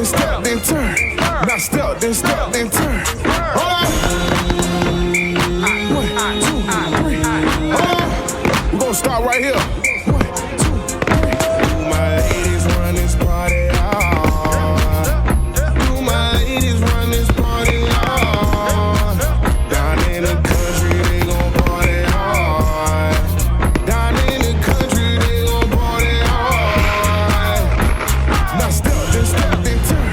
then step, then turn. Now step, then step, then turn. Hold on. 1, 2, 3. Hold on. We're gonna start right here. 1, 2, 3. My ladies run this party out. Do my ladies run this party out? Down in the country, they gon' party hard. Down in the country, they gon' party hard. Now step, then step, then turn.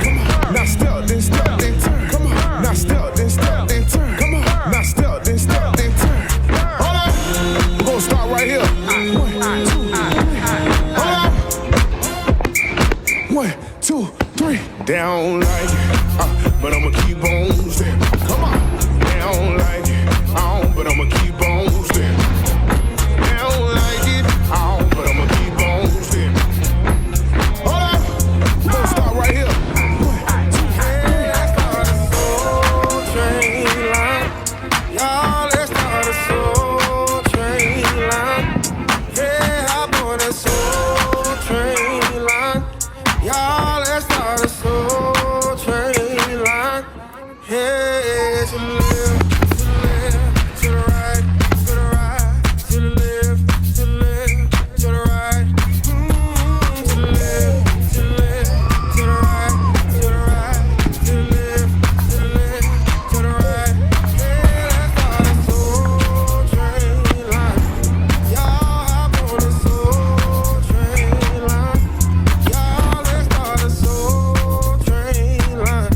Now step, then step, then turn. Come on. Now step, then step, then turn. Come on. Now step, then step, then turn. Hold on. We're gonna start right here. 1, 2, 3. Hold on. 1, 2, 3. Down like it, but I'ma keep on stepping. Come on. Down like it, but I'ma keep on stepping. Down like it, but I'ma keep on stepping. Hold on. We're gonna start right here. 1, 2, 3. Let's start a soul train line. Y'all, let's start a soul train line. Yeah, I'm on a soul train line. Y'all, let's start a soul train line. Yeah, to the left, to the right, to the right, to the left, to the left, to the right. To the left, to the left, to the right, to the right, to the left, to the left, to the right. Yeah, let's start a soul train line. Y'all hop on the soul train line. Y'all, let's start a soul train line.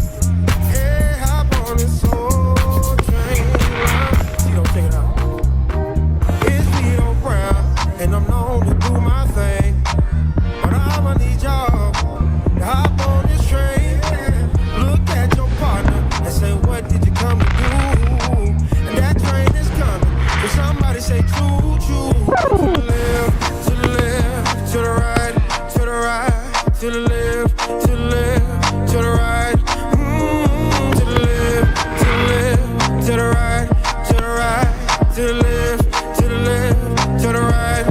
Yeah, hop on the soul train line. Tito, check it out. It's Tito Brown, and I'm known to do my thing. But I'ma need y'all to hop on this train. Look at your partner and say, what did you come to do? And that train is coming. So somebody say, choo choo. To the left, to the left, to the right, to the right, to the left, to the left, to the right. To the left, to the left, to the right, to the right, to the left, to the left, to the right.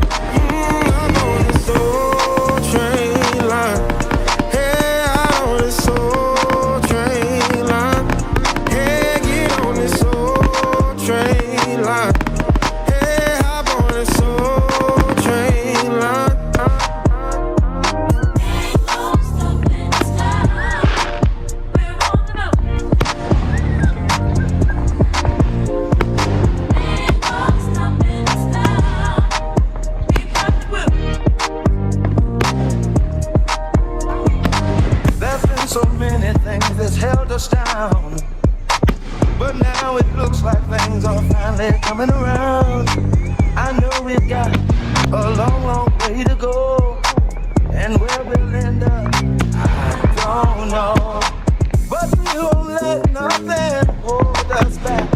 I'm on the soul train line. Hey, I'm on the soul train line. Hey, get on the soul train line. Hey, hop on the soul train line. There's been so many things that's held us down, but now it looks like things are finally coming around. I know we've got a long, long way to go, and where we'll end up, I don't know. But we won't let nothing hold us back.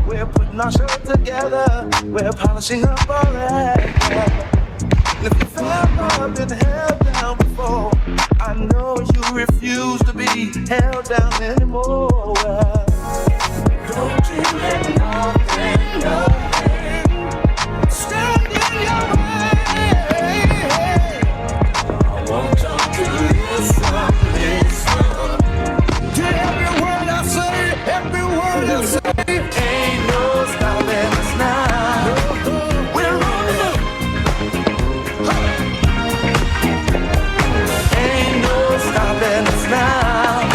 We're putting our show together, we're polishing up all that. If you've ever been held down before, I know you refuse to be held down anymore. Don't you let nothing stand in your way. I want you to listen. To every word I say, every word I say. Ain't no stopping us now. We're rolling up. Ain't no stopping us now.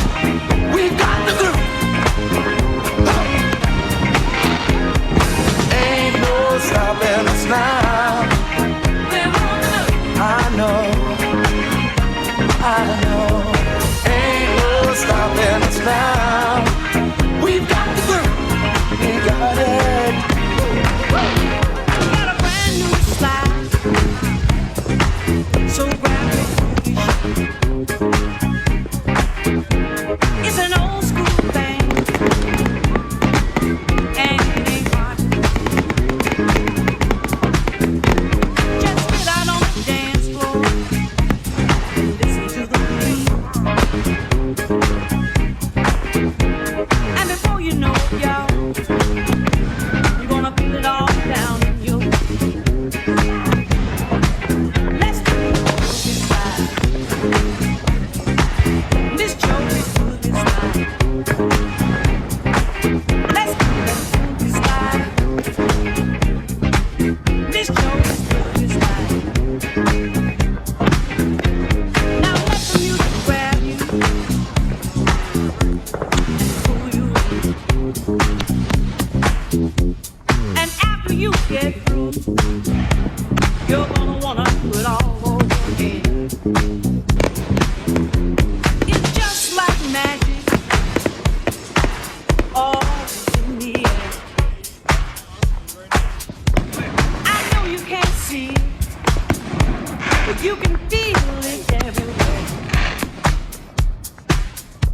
We got the groove. Ain't no stopping us now. I know. Ain't no stopping us now. We've got the groove. We got it. Got a brand new slide. So grab it. It's an old school thing. And it ain't hot. Just get out on the dance floor. Listen to the beat.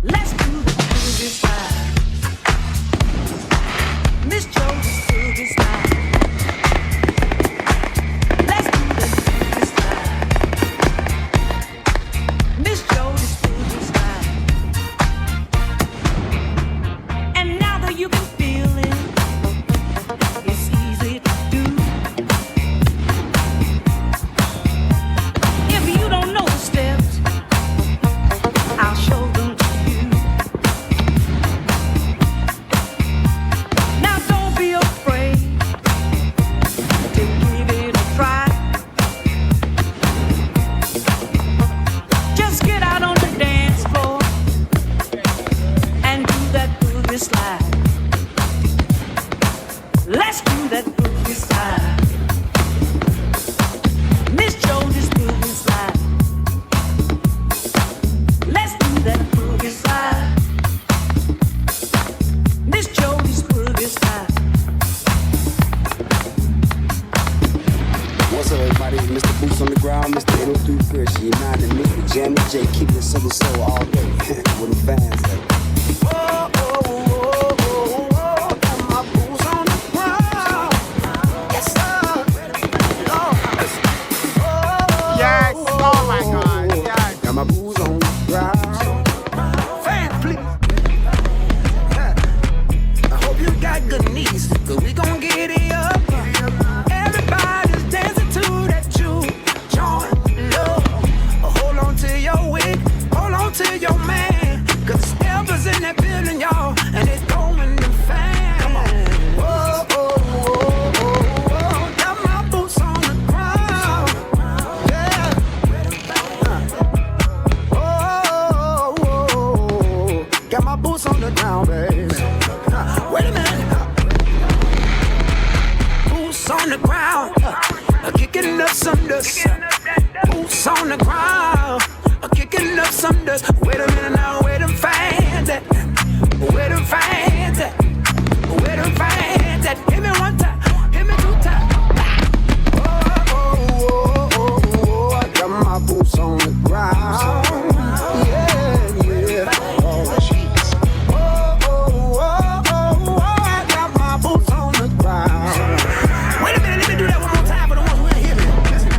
Let's do the boogie slide. Miss Jones' boogie slide. Let's do the boogie slide. Miss Jones' boogie slide. And now that you can feel it, it's easy to do. If you don't know the steps, I'll show them to you. Now don't be afraid to give it a try. Just get out on the dance floor and do that boogie slide. Let's do that boogie slide. Miss Jones' boogie slide. Let's do that boogie slide. Miss Jones' boogie slide. What's up, everybody? Mr. Boots on the ground, Mr. 803 Kush, United me, Jamie J, keep it Southern Soul all day. With the fans at. Got my boots on the ground. Yes, sir. Yes. Oh my God. Yes. Got my boots on the ground. Fan, please. I hope you got good knees, cause we gon' get it up. Everybody's dancing to that juke joint love. Hold on to your wig, hold on to your man, cause the steppers in that building, y'all, and it's going to fan. Come on. Whoa, whoa, whoa, whoa, whoa. Got my boots on the ground. Yeah. Oh, got my boots on the ground, baby. Wait a minute. Boots on the ground, kicking up some dust. Boots on the ground, kicking up some dust. Wait a minute now, where them fans at? Where them fans at? Where them fans at? Hit me one time, hit me two times. Oh, I got my boots on the ground. Yeah, yeah. Oh, jeez. Oh, I got my boots on the ground. Wait a minute, let me do that one more time for the ones who ain't hear me. Listen.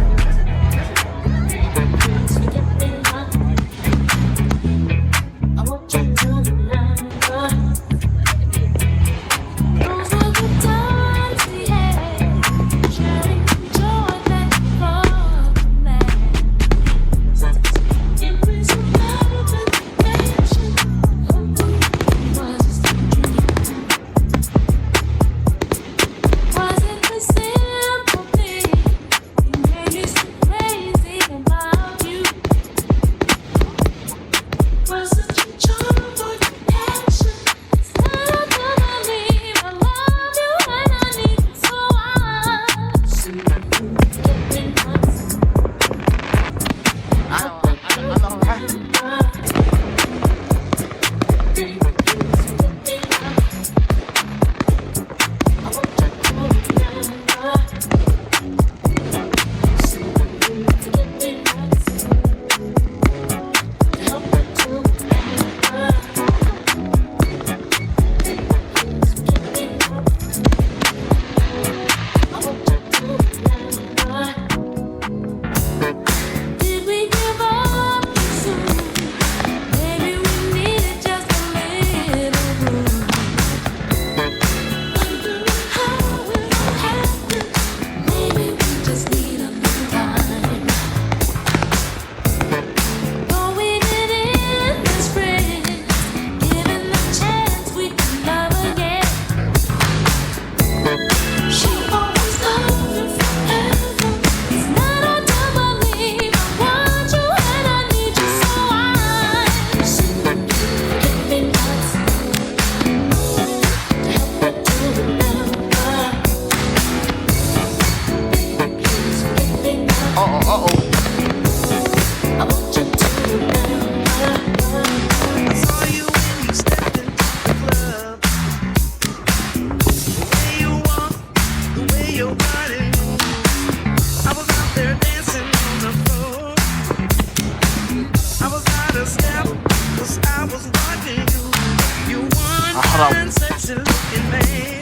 You want أحرم. such a looking man.